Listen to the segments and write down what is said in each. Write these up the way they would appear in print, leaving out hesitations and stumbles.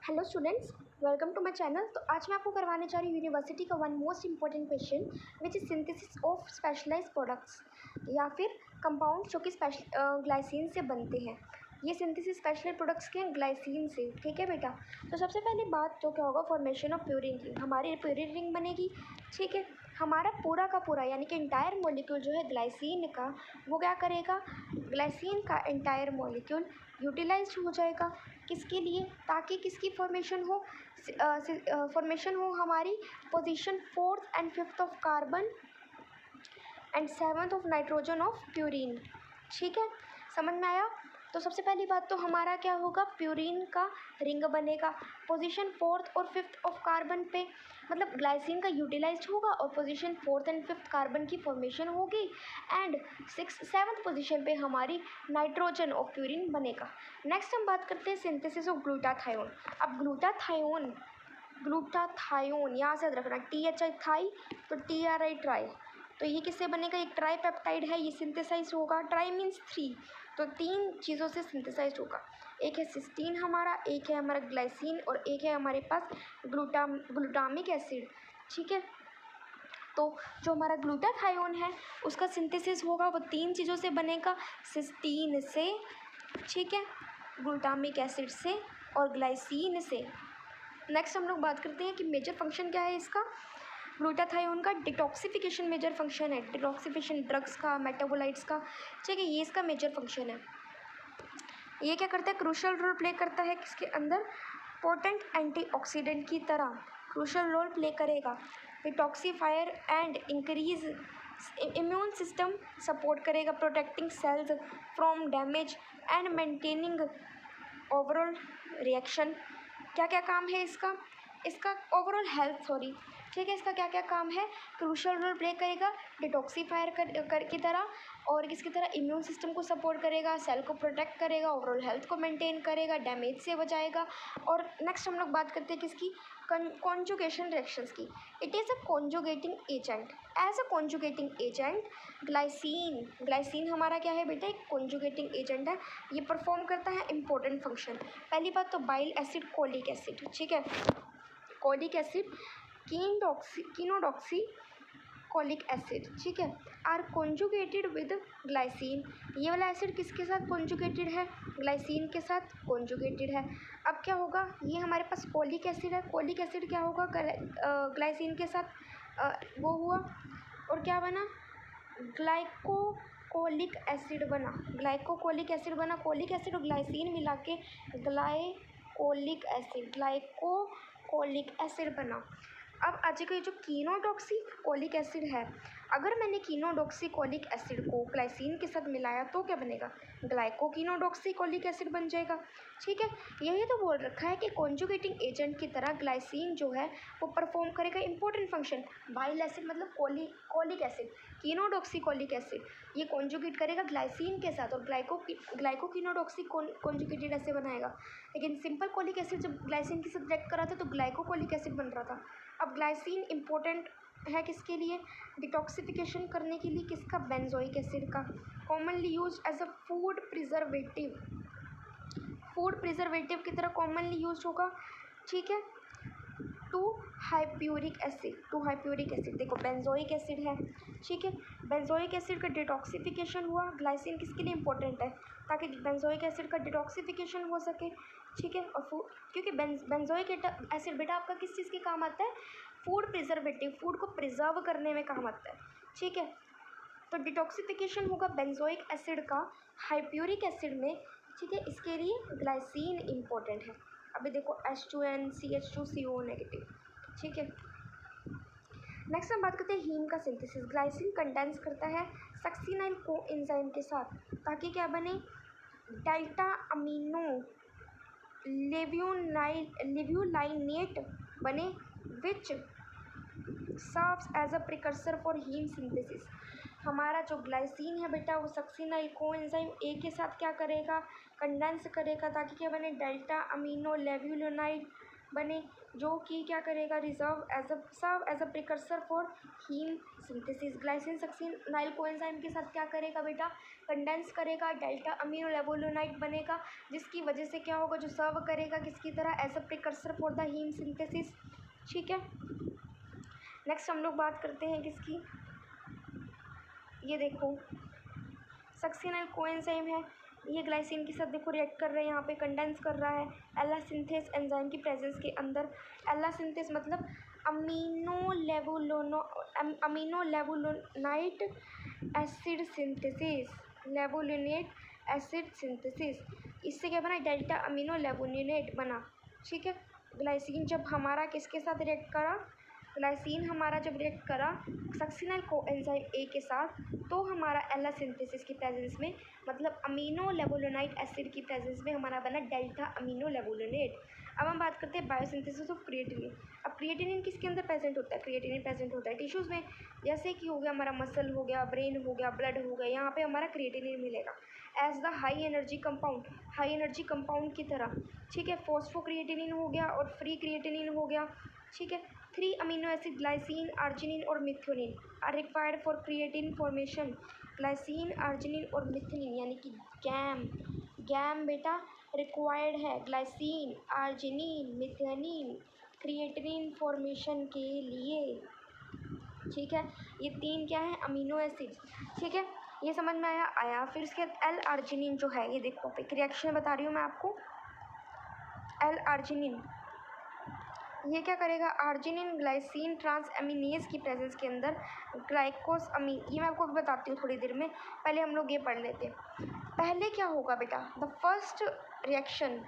Hello students, welcome to my channel. तो आज मैं आपको करवाने जा रही हूँ यूनिवर्सिटी का one most important question which is synthesis of specialised products या फिर कंपाउंड जो कि ग्लाइसिन से बनते हैं। ये सिंथेसिस स्पेशलाइज्ड प्रोडक्ट्स के हैं ग्लाइसिन से, ठीक है बेटा। तो सबसे पहली बात तो क्या होगा, फॉर्मेशन ऑफ प्यूरिन रिंग। हमारी प्यूरिन रिंग बनेगी, ठीक है। हमारा पूरा का पूरा यानी कि इंटायर मॉलिक्यूल जो है ग्लाइसिन का, वो क्या करेगा, ग्लाइसिन का इंटायर मॉलिक्यूल यूटिलाइज हो जाएगा। किसके लिए? ताकि किसकी फॉर्मेशन हो, फॉर्मेशन हो हमारी position 4th and 5th of carbon and 7th of nitrogen of purine, ठीक है। समझ में आया? तो सबसे पहली बात तो हमारा क्या होगा, प्यूरिन का रिंग बनेगा। पोजीशन 4th और 5th ऑफ कार्बन पे मतलब ग्लाइसिन का यूटिलाइज होगा और position 4th and 5th carbon की फॉर्मेशन होगी एंड 7th पोजीशन पे हमारी नाइट्रोजन ऑफ प्यूरिन बनेगा। नेक्स्ट हम बात करते हैं सिंथेसिस ऑफ ग्लूटाथायोन। अब ग्लूटाथायोन यहाँ से याद रखना, THI थाई तो TRI ट्राई, तो ये किससे बनेगा, एक ट्राई पेप्टाइड है, ये सिंथेसाइज होगा। ट्राई मीन्स 3, तो 3 चीज़ों से सिंथेसाइज होगा। एक है सिस्टीन हमारा, एक है हमारा ग्लाइसिन और एक है हमारे पास ग्लूटामिक एसिड, ठीक है। तो जो हमारा ग्लूटाथायोन है उसका सिंथेसिस होगा, वो 3 चीज़ों से बनेगा, सिस्टीन से, ठीक है, ग्लूटामिक एसिड से और ग्लाइसिन से। नेक्स्ट हम लोग बात करते हैं कि मेजर फंक्शन क्या है इसका। ग्लूटाथायोन का डिटॉक्सिफिकेशन मेजर फंक्शन है, डिटॉक्सिफिकेशन ड्रग्स का, मेटाबोलाइट्स का, ठीक है, ये इसका मेजर फंक्शन है। ये क्या करता है, क्रूशल रोल प्ले करता है किसके अंदर, पोटेंट एंटीऑक्सीडेंट की तरह क्रूशल रोल प्ले करेगा। Detoxifier and increase immune system support करेगा, protecting cells from damage and maintaining overall reaction. क्या क्या काम है इसका ओवरऑल हेल्थ, सॉरी, ठीक है। इसका क्या क्या काम है, क्रूशल रोल प्ले करेगा डिटॉक्सीफायर की तरह और किसकी तरह, इम्यून सिस्टम को सपोर्ट करेगा, सेल को प्रोटेक्ट करेगा, ओवरऑल हेल्थ को मेंटेन करेगा, डैमेज से बचाएगा। और नेक्स्ट हम लोग बात करते हैं किसकी, कॉन्जुगेशन रिएक्शंस की। It is a conjugating agent. As a conjugating agent glycine हमारा क्या है बेटा, एक कॉन्जुगेटिंग एजेंट है। ये परफॉर्म करता है इंपॉर्टेंट फंक्शन। पहली बात तो बाइल एसिड, कोलिक एसिड, ठीक है, कोलिक एसिड, कीनोडॉक्सी कोलिक एसिड, ठीक है, आर कॉन्जुगेटेड विद ग्लाइसिन। ये वाला एसिड किसके साथ कॉन्जुगेटेड है, ग्लाइसिन के साथ कॉन्जुगेटेड है। अब क्या होगा, ये हमारे पास कोलिक एसिड है, कोलिक एसिड क्या होगा, ग्लाइसिन के साथ वो हुआ और क्या बना, ग्लाइकोकोलिक एसिड बना, ग्लाइकोकोलिक एसिड बना। कोलिक एसिड और ग्लाइसिन मिला के ग्लाइकोकोलिक एसिड बना। अब आ जाएगा ये जो कीनोडॉक्सीकोलिक एसिड है, अगर मैंने कीनोडॉक्सीकोलिक एसिड को ग्लाइसिन के साथ मिलाया तो क्या बनेगा, ग्लाइकोकीनोडॉक्सीकोलिक एसिड बन जाएगा, ठीक है। यही तो बोल रखा है कि कॉन्जुगेटिंग एजेंट की तरह ग्लाइसिन जो है वो परफॉर्म करेगा इंपॉर्टेंट फंक्शन। बाइल एसिड मतलब कोलिक एसिड, कीनोडॉक्सीकोलिक एसिड ये कॉन्जुगेट करेगा ग्लाइसिन के साथ और ग्लाइकोकीनोडॉक्सी कॉन्जुगेटेड ऐसे बनाएगा। लेकिन सिंपल कोलिक एसिड जब ग्लाइसिन के साथ रिएक्ट करा था तो ग्लाइकोकोलिक एसिड बन रहा था। अब ग्लाइसिन इंपॉर्टेंट है किसके लिए, डिटॉक्सिफिकेशन करने के लिए, किसका, बेंजोइक एसिड का। Commonly use as a food preservative की तरह कॉमनली यूज होगा, ठीक है। टू हाइप्यूरिक एसिड, देखो बेंजोइक एसिड है, ठीक है, बेंजोइक एसिड का डिटॉक्सिफिकेशन हुआ। ग्लाइसिन किसके लिए इंपॉर्टेंट है, ताकि बेंजोइक एसिड का डिटॉक्सिफिकेशन हो सके, ठीक है। और क्योंकि बेंजोइक एसिड बेटा आपका किस चीज़ के काम आता है, फूड प्रिजर्वेटिव, फूड को प्रिजर्व करने में काम आता है, ठीक है। तो डिटॉक्सिफिकेशन होगा बेंजोइक एसिड का हाइप्यूरिक एसिड में, ठीक है। इसके लिए ग्लाइसिन इंपॉर्टेंट है। अभी देखो H2N CH2CO नेगेटिव, ठीक है। नेक्स्ट हम बात करते हैं हीम का सिंथेसिस। ग्लाइसिन कंडेंस करता है सक्सिनाइल कोएंजाइम के साथ ताकि क्या बने, डेल्टा अमीनो लेव्युलाइनेट बने, which serves as a precursor for haem synthesis. हमारा जो ग्लाइसिन है बेटा वो सक्सिनाइल कोएंजाइम ए के साथ क्या करेगा, कंडेंस करेगा ताकि क्या बने, डेल्टा अमीनो बने, जो कि क्या करेगा, serve as a precursor for haem synthesis. Glycine succinyl coenzyme के साथ क्या करेगा बेटा, कंडेंस करेगा, डेल्टा अमीनो लेवोलिनाइड बनेगा, जिसकी वजह से क्या होगा, जो सर्व करेगा किसकी तरह, as a precursor for the haem synthesis. ठीक है, नेक्स्ट हम लोग बात करते हैं किसकी, ये देखो सक्सिनाइल कोएंजाइम है, ये ग्लाइसिन के साथ देखो रिएक्ट कर रहे हैं, यहाँ पे कंडेंस कर रहा है एला सिंथेस एंजाइम की प्रेजेंस के अंदर। एला सिंथेस मतलब amino levulinate acid synthesis, levulinate acid synthesis. इससे क्या बना, डेल्टा अमीनो लेवोलिनेट बना। ठीक है, ग्लाइसिन जब हमारा किसके साथ रिएक्ट करा, ग्लाइसिन हमारा जब रिएक्ट करा सक्सिनाइल कोएंजाइम ए के साथ, तो हमारा एला सिंथेसिस की प्रेजेंस में, मतलब अमीनो लेवोलिनाइट एसिड की प्रेजेंस में हमारा बना डेल्टा अमीनो लेवोलिनेट। अब हम बात करते हैं बायोसिंथेसिस ऑफ क्रिएटिनिन। अब क्रिएटिनिन किसके अंदर प्रेजेंट होता है, क्रिएटिनिन प्रेजेंट होता है टिश्यूज़ में, जैसे कि हो गया हमारा मसल हो गया, ब्रेन हो गया, ब्लड हो गया, यहाँ पे हमारा क्रिएटिनिन मिलेगा as the high energy compound, high energy compound की तरह। ठीक है, फॉस्फोक्रिएटिनिन हो गया और फ्री क्रिएटिनिन हो गया। ठीक है, 3 अमीनो एसिड ग्लाइसिन, आर्जिनिन और methionine are required for creatine formation. Glycine, arginine और मिथ्योनिन यानी कि गैम, गैम बेटा रिक्वायर्ड है glycine, arginine, methionine creatinine formation के लिए। ठीक है, ये 3 क्या है, अमीनो एसिड। ठीक है, ये समझ में आया। फिर उसके बाद एल आर्जिनिन जो है, ये देखो एक रिएक्शन बता रही हूँ मैं आपको। एल आर्जिनिन ये क्या करेगा, आर्जिनिन ग्लाइसिन ट्रांस एमिनेज की प्रेजेंस के अंदर ग्लाइकोस अमीन, ये मैं आपको बताती हूँ थोड़ी देर में, पहले हम लोग ये पढ़ लेते हैं। पहले क्या होगा बेटा, the first reaction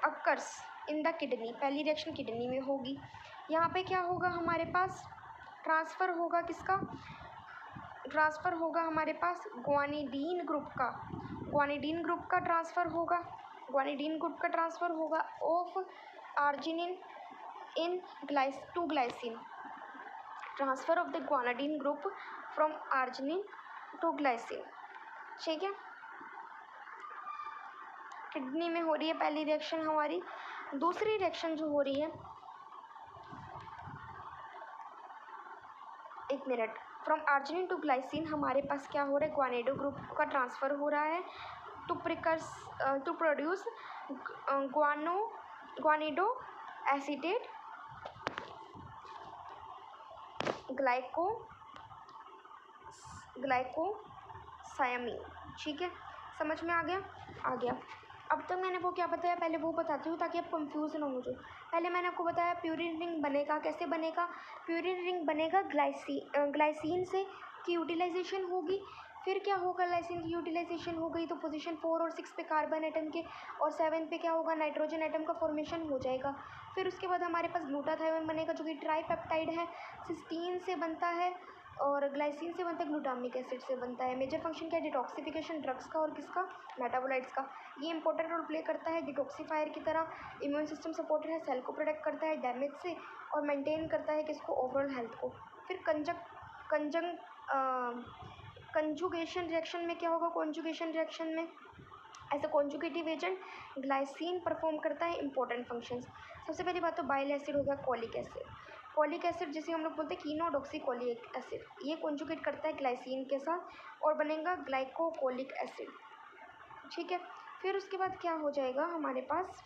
occurs in the kidney, पहली रिएक्शन किडनी में होगी। यहाँ पे क्या होगा, हमारे पास ट्रांसफ़र होगा किसका, ट्रांसफ़र होगा हमारे पास ग्वानिडीन ग्रुप का, ग्वानिडीन ग्रुप का ट्रांसफ़र होगा, ग्वानिडीन ग्रुप का ट्रांसफ़र होगा of arginine in to glycine, transfer of the guanidine group from arginine to glycine। ठीक है, किडनी में हो रही है पहली रिएक्शन हमारी। दूसरी रिएक्शन जो हो रही है, एक minute, from arginine to glycine हमारे पास क्या हो रहा है, ग्वानिडो ग्रुप का ट्रांसफ़र हो रहा है टू प्रोड्यूस ग्वानिडो एसिटेट ग्लाइकोसायामीन। ठीक है, समझ में आ गया। अब तक मैंने वो क्या बताया, पहले वो बताती हूँ ताकि आप कंफ्यूज ना हो जाओ। पहले मैंने आपको बताया प्यूरिन रिंग बनेगा, कैसे बनेगा, प्यूरिन रिंग बनेगा ग्लाइसिन से की यूटिलाइजेशन होगी। फिर क्या होगा, ग्लाइसिन की यूटिलाइजेशन हो गई तो पोजीशन 4 और 6 पे कार्बन एटम के, और 7 पे क्या होगा, नाइट्रोजन एटम का फॉर्मेशन हो जाएगा। फिर उसके बाद हमारे पास ग्लूटाथायोन बनेगा, जो कि ट्राईपेप्टाइड है, सिस्टीन से बनता है और ग्लाइसिन से बनता है, ग्लूटामिक एसिड से बनता है। मेजर फंक्शन क्या है, डिटॉक्सिफिकेशन ड्रग्स का और किसका, मेटाबोलाइट्स का। ये इंपॉर्टेंट रोल प्ले करता है डिटॉक्सीफायर की तरह, इम्यून सिस्टम सपोर्टर है, सेल को प्रोटेक्ट करता है डैमेज से और मेंटेन करता है किसको, ओवरऑल हेल्थ को। फिर कंजुगेशन रिएक्शन में क्या होगा, कॉन्जुगेशन रिएक्शन में as a conjugative agent glycine perform करता है इंपॉर्टेंट फंक्शंस। सबसे पहली बात तो बाइल एसिड हो गया, कॉलिक एसिड जिसे हम लोग बोलते हैं कीनोडॉक्सीकोलिक एसिड, ये कॉन्जुगेट करता है ग्लाइसिन के साथ और बनेगा ग्लाइकोकोलिक एसिड। ठीक है, फिर उसके बाद क्या हो जाएगा हमारे पास,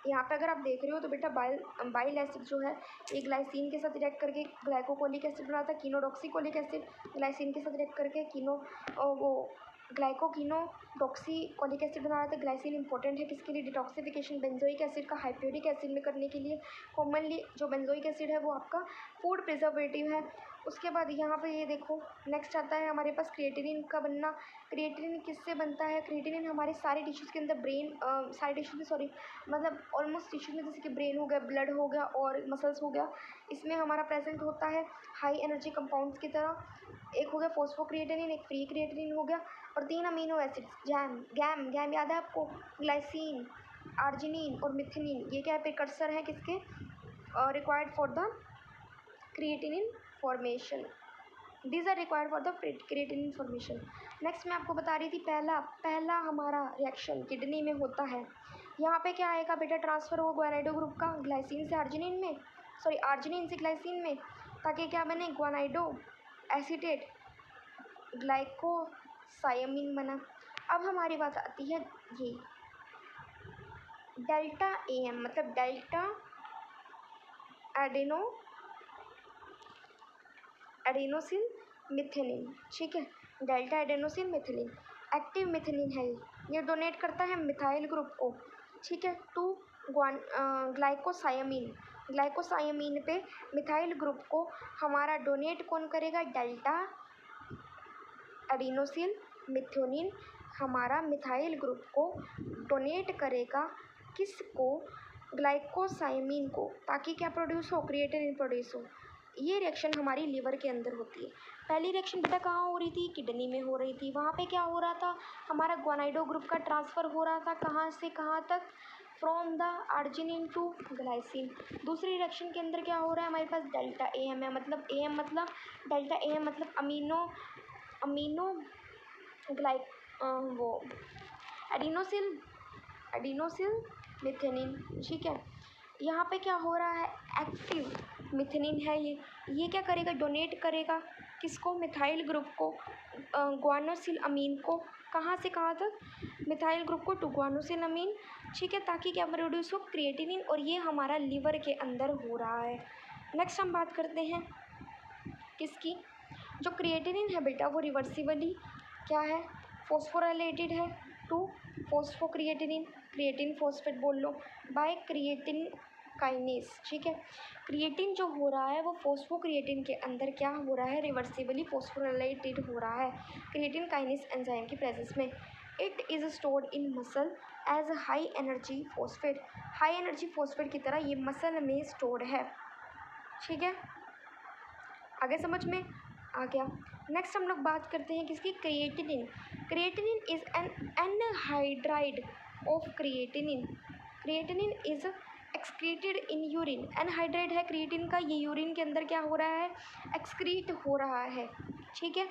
यहाँ पे अगर आप देख रहे हो तो बेटा बाइल एसिड जो है ये ग्लाइसिन के साथ रिएक्ट करके ग्लाइकोकोलिक एसिड बनाता है, कीनोडॉक्सीकोलिक एसिड ग्लाइसिन के साथ रिएक्ट करके ग्लाइकोकीनोडॉक्सीकोलिक एसिड बना रहा था। ग्लाइसिन इंपॉर्टेंट है किसके लिए, डिटॉक्सिफिकेशन बेंजोइक एसिड का हाइप्योरिक एसिड में करने के लिए। कॉमनली जो बेंजोइक एसिड है वो आपका फूड प्रिजर्वेटिव है। उसके बाद यहाँ पे ये देखो नेक्स्ट आता है हमारे पास क्रिएटिनिन का बनना। क्रिएटिनिन किससे बनता है, क्रिएटिनिन हमारे सारे टिश्यूज़ के अंदर सारे टिश्यूज़ में सॉरी मतलब ऑलमोस्ट टिश्यूज़ में, जैसे कि ब्रेन हो गया, ब्लड हो गया और मसल्स हो गया, इसमें हमारा प्रेजेंट होता है हाई एनर्जी कंपाउंड्स की तरह। एक हो गया फॉस्फोक्रिएटिनिन, एक फ्री क्रिएटिनिन हो गया, और 3 अमीनो एसिड्स गैम याद है आपको, ग्लाइसिन, आर्जिनिन और मिथेनिन, ये क्या है, प्रिकर्सर है किसके, required for the creatinine formation. These are required for the creatinine formation। Next मैं आपको बता रही थी पहला हमारा रिएक्शन किडनी में होता है यहाँ पे क्या आएगा बेटा, ट्रांसफ़र होगा ग्वानाइडो ग्रुप का ग्लाइसिन से आर्जिनिन में, सॉरी आर्जिनिन से ग्लाइसिन में, ताकि क्या बने, ग्वानाइडो एसीटेट ग्लाइकोसाइमिन बना। अब हमारी बात आती है ये डेल्टा AM मतलब डेल्टा एडेनोसिन मिथेनिन, ठीक है, डेल्टा एडेनोसिन मिथेनिन एक्टिव मिथेनिन है, ये डोनेट करता है मिथाइल ग्रुप को, ठीक है, टू ग्लाइकोसाइमिन पे मिथाइल ग्रुप को हमारा डोनेट कौन करेगा, डेल्टा एडेनोसिन मिथेनिन हमारा मिथाइल ग्रुप को डोनेट करेगा, किसको, ग्लाइकोसाइमिन को, ताकि क्या प्रोड्यूस हो, क्रिएटिनिन प्रोड्यूस हो। ये रिएक्शन हमारी लीवर के अंदर होती है। पहली रिएक्शन बेटा कहाँ हो रही थी, किडनी में हो रही थी, वहाँ पे क्या हो रहा था, हमारा ग्वानाइडो ग्रुप का ट्रांसफ़र हो रहा था, कहाँ से कहाँ तक, from the arginine to glycine. दूसरी रिएक्शन के अंदर क्या हो रहा है, हमारे पास डेल्टा AM है, मतलब AM मतलब डेल्टा AM मतलब अमीनो वो एडिनोसिल मिथेनिन, ठीक है। यहाँ पे क्या हो रहा है, एक्टिव मिथेनिन है ये क्या करेगा, डोनेट करेगा, किसको, मिथाइल ग्रुप को, ग्वानोसिल अमीन को, कहाँ से कहाँ तक, मिथाइल ग्रुप को टू ग्वानोसिल अमीन, ठीक है, ताकि क्या प्रोड्यूस हो, क्रिएटिनिन, और ये हमारा लीवर के अंदर हो रहा है। नेक्स्ट हम बात करते हैं किसकी, जो क्रिएटिनिन है बेटा वो रिवर्सिबली क्या है, फॉस्फोराइलेटेड है टू फॉस्फोक्रिएटिनिन, क्रिएटिन फॉस्फेट बोल लो, बाय क्रिएटिन काइनेस, ठीक है। क्रिएटिन जो हो रहा है वो फॉस्फोक्रिएटिन के अंदर क्या हो रहा है, रिवर्सिबली फॉस्फोराइलेटेड हो रहा है क्रिएटिन काइनेस एंजाइम की प्रेजेंस में। It is stored in muscle as high energy phosphate, high energy phosphate की तरह ये मसल में स्टोर्ड है, ठीक है, आगे समझ में आ गया। नेक्स्ट हम लोग बात करते हैं किसकी, creatinine. Creatinine is an anhydride of creatinine, creatinine is excreted in urine, anhydride है क्रिएटिन का, ये यूरिन के अंदर क्या हो रहा है, एक्सक्रीट हो रहा है, ठीक है।